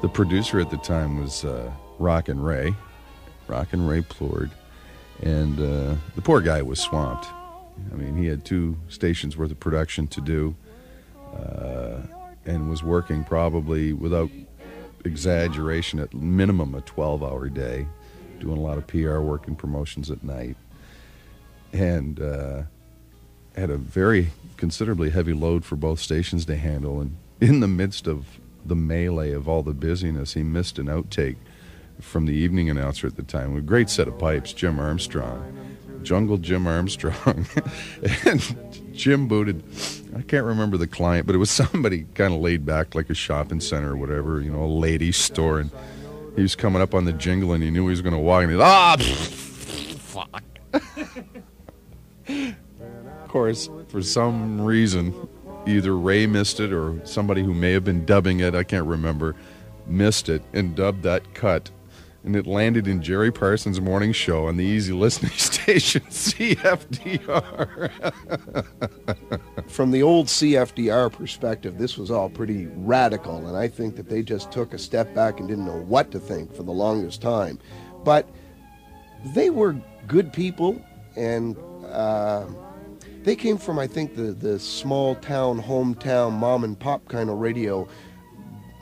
The producer at the time was Rockin' Ray Plourde. And the poor guy was swamped. I mean, he had 2 stations worth of production to do and was working probably, without exaggeration, at minimum a 12-hour day, doing a lot of PR work and promotions at night. And had a very considerably heavy load for both stations to handle. And in the midst of the melee of all the busyness, he missed an outtake from the evening announcer at the time. A great set of pipes, Jim Armstrong. Jungle Jim Armstrong. And Jim booted, I can't remember the client, but it was somebody kind of laid back, like a shopping center or whatever, a ladies' store. And he was coming up on the jingle and he knew he was going to walk and fuck. Of course, for some reason, either Ray missed it or somebody who may have been dubbing it, I can't remember, missed it and dubbed that cut and it landed in Jerry Parsons' morning show on the easy listening station, CFDR. From the old CFDR perspective, this was all pretty radical, and I think that they just took a step back and didn't know what to think for the longest time. But they were good people, and they came from, I think, the small town, hometown, mom and pop kind of radio.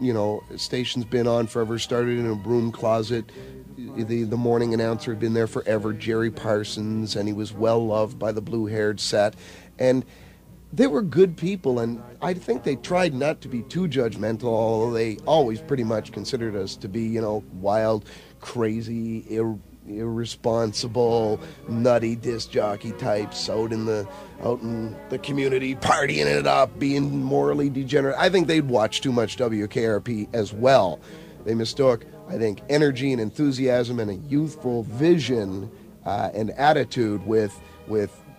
You know, station's been on forever, started in a broom closet. The morning announcer had been there forever, Jerry Parsons, and he was well loved by the blue-haired set. And they were good people, and I think they tried not to be too judgmental, although they always pretty much considered us to be, you know, wild, crazy, irresponsible, nutty disc jockey types out in the community, partying it up, being morally degenerate. I think they'd watched too much WKRP as well. They mistook, I think, energy and enthusiasm and a youthful vision and attitude with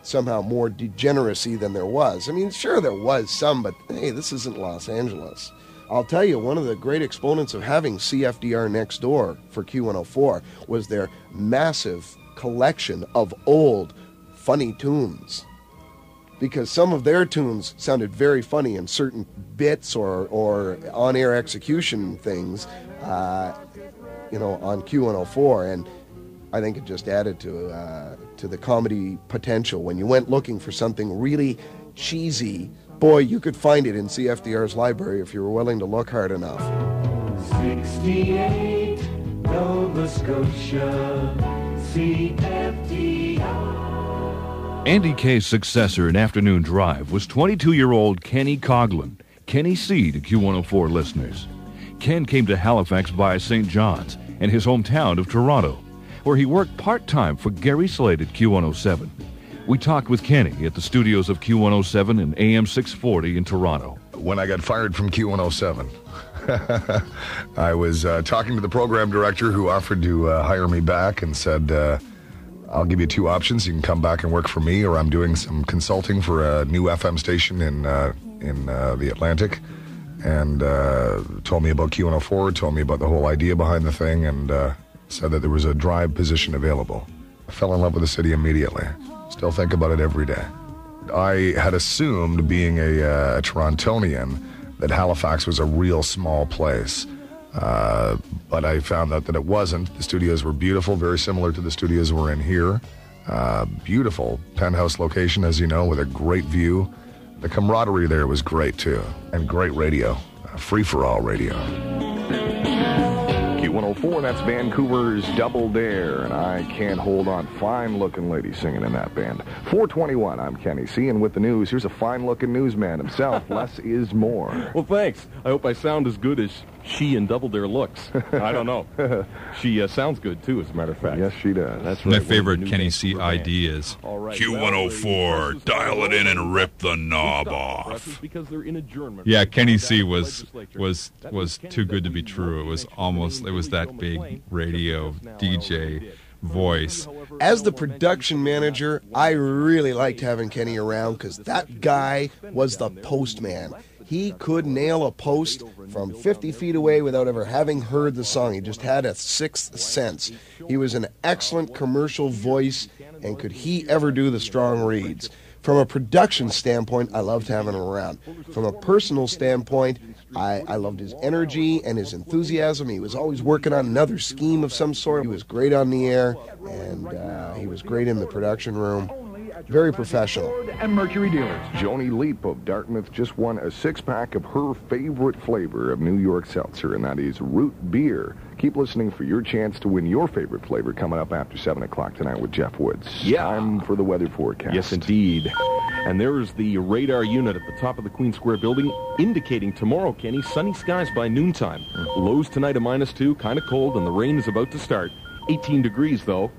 somehow more degeneracy than there was. I mean, sure, there was some, but hey, this isn't Los Angeles. I'll tell you, one of the great exponents of having CFDR next door for Q104 was their massive collection of old, funny tunes. Because some of their tunes sounded very funny in certain bits or on-air execution things, you know, on Q104, and I think it just added to the comedy potential. When you went looking for something really cheesy, boy, you could find it in CFDR's library if you were willing to look hard enough. 68 Nova Scotia, CFDR. Andy Kay's successor in Afternoon Drive was 22-year-old Kenny Coughlin, Kenny C to Q104 listeners. Ken came to Halifax via St. John's and his hometown of Toronto, where he worked part-time for Gary Slade at Q107. We talked with Kenny at the studios of Q107 and AM 640 in Toronto. When I got fired from Q107, I was talking to the program director who offered to hire me back and said, I'll give you two options. You can come back and work for me, or I'm doing some consulting for a new FM station in the Atlantic. And told me about Q104, told me about the whole idea behind the thing, and said that there was a drive position available. I fell in love with the city immediately. Still think about it every day. I had assumed, being a Torontonian, that Halifax was a real small place. But I found out that it wasn't. The studios were beautiful, very similar to the studios we're in here. Beautiful penthouse location, as you know, with a great view. The camaraderie there was great, too. And great radio. Free-for-all radio. Q104, that's Vancouver's Double Dare, and I Can't Hold On. Fine-looking lady singing in that band. 421, I'm Kenny C, and with the news, here's a fine-looking newsman himself. Less is more. Well, thanks. I hope I sound as good as she in Double Dare looks. I don't know. She sounds good, too, as a matter of fact. Yes, she does. That's My right. favorite Kenny C ID is Q104, dial it in and rip the knob off. Because they're in adjournment. Yeah, Kenny C was too good to be true. It was that big radio DJ voice. As the production manager, I really liked having Kenny around because that guy was the postman. He could nail a post from 50 feet away without ever having heard the song. He just had a sixth sense. He was an excellent commercial voice, and could he ever do the strong reads? From a production standpoint, I loved having him around. From a personal standpoint, I loved his energy and his enthusiasm. He was always working on another scheme of some sort. He was great on the air, and he was great in the production room. Very professional. And Mercury dealers. Joni Leap of Dartmouth just won a six-pack of her favorite flavor of New York Seltzer, and that is root beer. Keep listening for your chance to win your favorite flavor coming up after 7 o'clock tonight with Jeff Woods. Yeah. Time for the weather forecast. Yes, indeed. And there's the radar unit at the top of the Queen Square building indicating tomorrow, Kenny, sunny skies by noontime. Lows tonight a -2, kind of cold, and the rain is about to start. 18 degrees, though,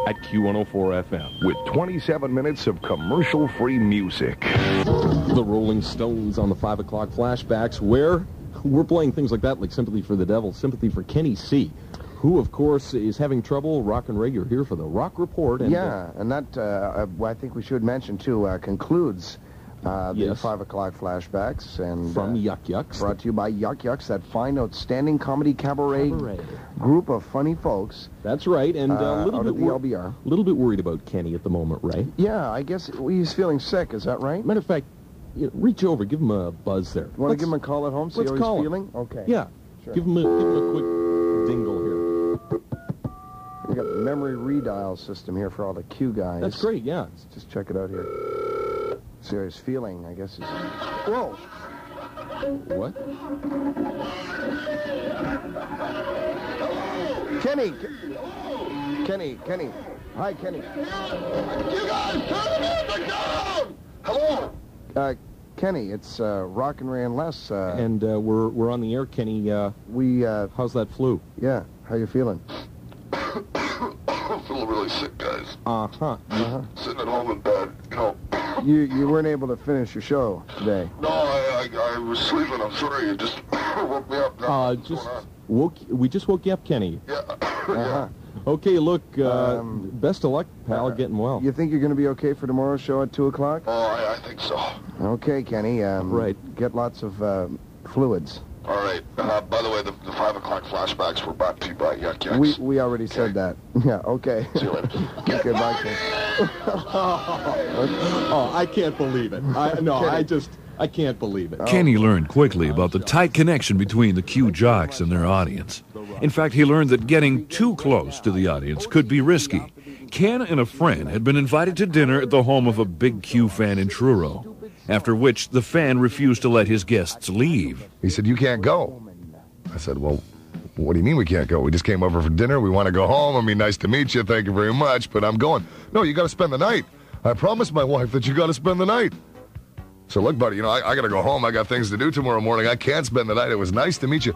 at Q104 FM. With 27 minutes of commercial-free music. The Rolling Stones on the 5 o'clock flashbacks, where we're playing things like that, like Sympathy for the Devil, Sympathy for Kenny C, who, of course, is having trouble. Rock and Ray, you're here for the Rock Report. And, and that, I think we should mention, too, concludes The Yes. 5 o'clock flashbacks. And From Yuck Yucks. Brought to you by Yuck Yucks, that fine, outstanding comedy cabaret group of funny folks. That's right, and a little out bit of the LBR. little bit worried about Kenny at the moment, right? Yeah, I guess he's feeling sick. Is that right? Matter of fact, reach over, give him a buzz there. Want to give him a call at home, see let's how he's call him. feeling? Okay. Yeah. Sure. Give him a quick dingle here. We got the memory redial system here for all the Q guys. That's great, yeah. Let's just check it out here. See how he's feeling, I guess. Whoa! What? Kenny! Kenny! Hi, Kenny. You guys, turn the music down! Hello? Kenny, it's Rock and Ray and Les. And we're on the air, Kenny. How's that flu? Yeah, how you feeling? I'm feeling really sick, guys. Sitting at home in bed, You weren't able to finish your show today. No, I was sleeping. I'm sorry. You just woke me up. We just woke you up, Kenny. Yeah. Okay, look, best of luck, pal, getting well. You think you're going to be okay for tomorrow's show at 2 o'clock? Oh, I think so. Okay, Kenny. Right. Get lots of fluids. All right. By the way, the 5 o'clock flashbacks were brought to you by Yuck Yucks. We already said that. Yeah, okay. See you later. Okay, bye, Kenny. Oh, I can't believe it. I can't believe it. Kenny learned quickly about the tight connection between the Q jocks and their audience. In fact, he learned that getting too close to the audience could be risky. Ken and a friend had been invited to dinner at the home of a big Q fan in Truro, after which the fan refused to let his guests leave. He said, "You can't go." I said, "Well, what do you mean we can't go? We just came over for dinner. We want to go home. I mean, nice to meet you. Thank you very much, but I'm going." "No, you got to spend the night. I promised my wife that you got to spend the night." So, "Look, buddy, I got to go home. I got things to do tomorrow morning. I can't spend the night. It was nice to meet you.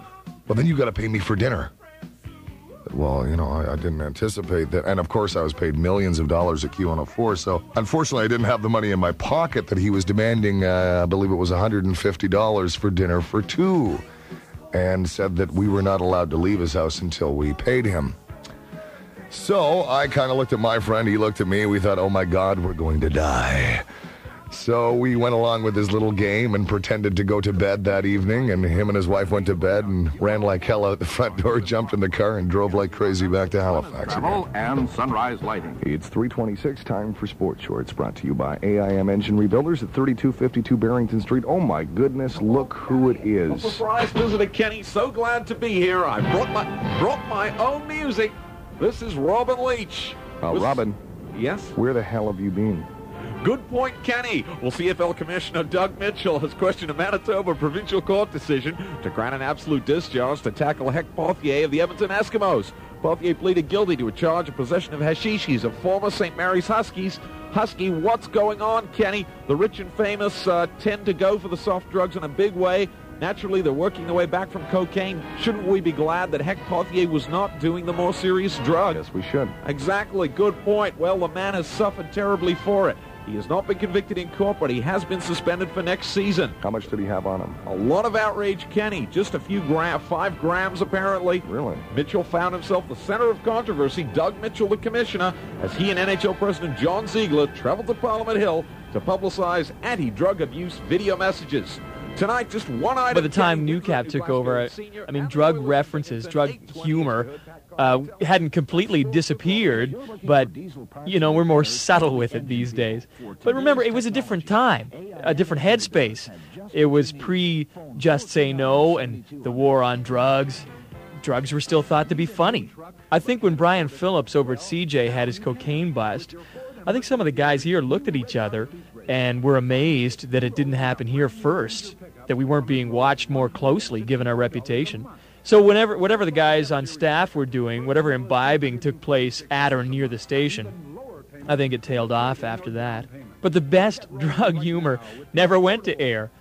Well, then you got to pay me for dinner." Well, I didn't anticipate that. And, of course, I was paid millions of dollars at Q104. So, unfortunately, I didn't have the money in my pocket that he was demanding, I believe it was $150 for dinner for two. And said that we were not allowed to leave his house until we paid him. So, I kind of looked at my friend. He looked at me. We thought, oh, my God, we're going to die. So we went along with his little game and pretended to go to bed that evening, and him and his wife went to bed and ran like hell out the front door, jumped in the car, and drove like crazy back to Halifax again. And sunrise lighting. It's 3:26, time for Sports Shorts, brought to you by AIM Engine Rebuilders at 3252 Barrington Street. Oh my goodness, look who it is. Surprise visitor, Kenny. So glad to be here. I brought my own music. This is Robin Leach. Robin. Yes? Where the hell have you been? Good point, Kenny. Well, CFL Commissioner Doug Mitchell has questioned a Manitoba provincial court decision to grant an absolute discharge to tackle Heck Pothier of the Edmonton Eskimos. Pothier pleaded guilty to a charge of possession of hashishis of former St. Mary's Huskies. Husky, what's going on, Kenny? The rich and famous tend to go for the soft drugs in a big way. Naturally, they're working their way back from cocaine. Shouldn't we be glad that Heck Pothier was not doing the more serious drug? Yes, we should. Exactly. Good point. Well, the man has suffered terribly for it. He has not been convicted in court, but he has been suspended for next season. How much did he have on him? A lot of outrage, Kenny. Just a few 5 grams, apparently. Really? Mitchell found himself the center of controversy. Doug Mitchell, the commissioner, as he and NHL President John Ziegler traveled to Parliament Hill to publicize anti-drug abuse video messages. Tonight, just one item. By the time Newcap took over, I mean, drug references, drug humor hadn't completely disappeared, but, we're more subtle with it these days. But remember, it was a different time, a different headspace. It was pre-Just Say No and the war on drugs. Drugs were still thought to be funny. I think when Brian Phillips over at CJ had his cocaine bust, I think some of the guys here looked at each other and were amazed that it didn't happen here first, that we weren't being watched more closely given our reputation. So whatever the guys on staff were doing, whatever imbibing took place at or near the station, I think it tailed off after that. But the best drug humor never went to air.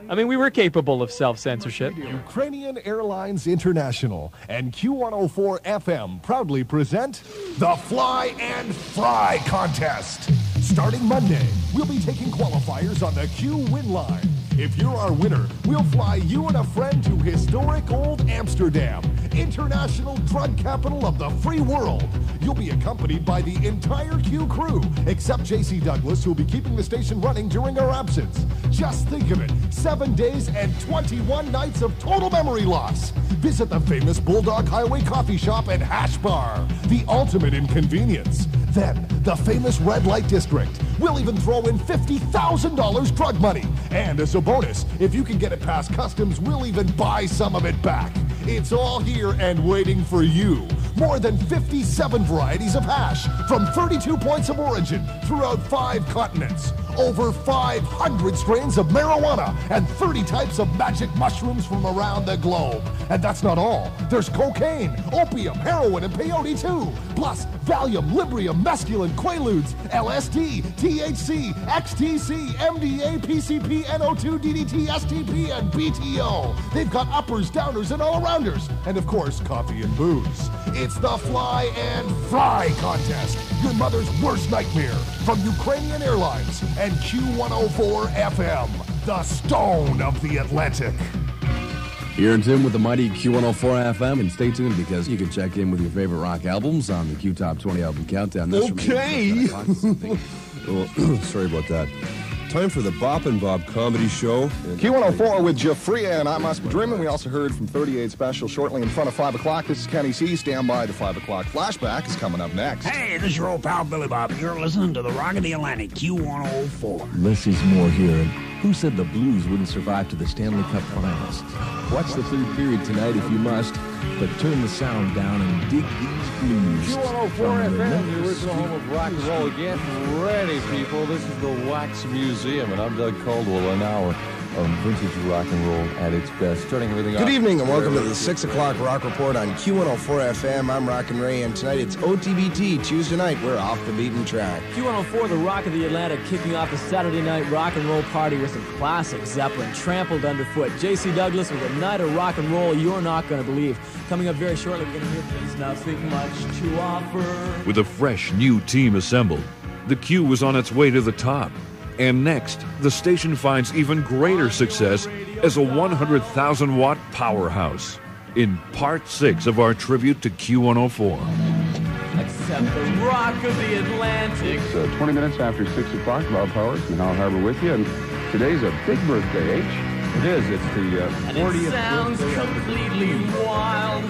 I mean, we were capable of self-censorship. Ukrainian Airlines International and Q104 FM proudly present the Fly and Fry Contest. Starting Monday, we'll be taking qualifiers on the Q Win Line. If you're our winner, we'll fly you and a friend to historic old Amsterdam, international drug capital of the free world. You'll be accompanied by the entire Q crew, except JC Douglas, who'll be keeping the station running during our absence. Just think of it, 7 days and 21 nights of total memory loss. Visit the famous Bulldog Highway Coffee Shop and Hash Bar, the ultimate in convenience. Then, the famous Red Light District. We'll even throw in $50,000 drug money. And as a bonus, if you can get it past customs, we'll even buy some of it back. It's all here and waiting for you. More than 57 varieties of hash from 32 points of origin throughout 5 continents. Over 500 strains of marijuana and 30 types of magic mushrooms from around the globe. And that's not all. There's cocaine, opium, heroin, and peyote too. Plus Valium, Librium, mescaline, Quaaludes, LSD, THC, XTC, MDA, PCP, NO2, DDT, STP, and BTO. They've got uppers, downers, and all-arounders. And of course, coffee and booze. It's the Fly and Fry contest, your mother's worst nightmare, from Ukrainian Airlines and Q104 FM, the stone of the Atlantic. You're in tune with the mighty Q104 FM, and stay tuned because you can check in with your favorite rock albums on the Q Top 20 Album Countdown. That's Okay. Well, sorry about that. Time for the Bop and Bob Comedy Show. Q104 with Jeffrey and I Must Be Dreaming. We also heard from 38 Special shortly in front of 5 o'clock. This is Kenny C. Stand by. The 5 o'clock flashback is coming up next. Hey, this is your old pal Billy Bob, and you're listening to the Rock of the Atlantic, Q104. Leslie's Moore here. And who said the Blues wouldn't survive to the Stanley Cup Finals? Watch the third period tonight if you must, but turn the sound down and dig these blues. Q104 FM, the original home of rock and roll. Get ready, people. This is the Wax Museum, and I'm Doug Caldwell. An hour of vintage rock and roll at its best. Starting everything Good off. evening and welcome to the 6 o'clock Rock Report on Q104 FM. I'm Rockin' Ray, and tonight it's OTBT. Tuesday night, we're off the beaten track. Q104, the Rock of the Atlantic, kicking off the Saturday night rock and roll party with some classic Zeppelin, trampled underfoot. JC Douglas with a night of rock and roll you're not going to believe. Coming up very shortly, we're going to hear There's Nothing Much to Offer. With a fresh new team assembled, the Q was on its way to the top. And next, the station finds even greater success as a 100,000-watt powerhouse in Part 6 of our tribute to Q104. Accept the Rock of the Atlantic. It's 20 minutes after 6 o'clock. Bob Powers from Howell Harbor with you. And today's a big birthday, H. It is. It's the 40th And it sounds birthday. completely wild.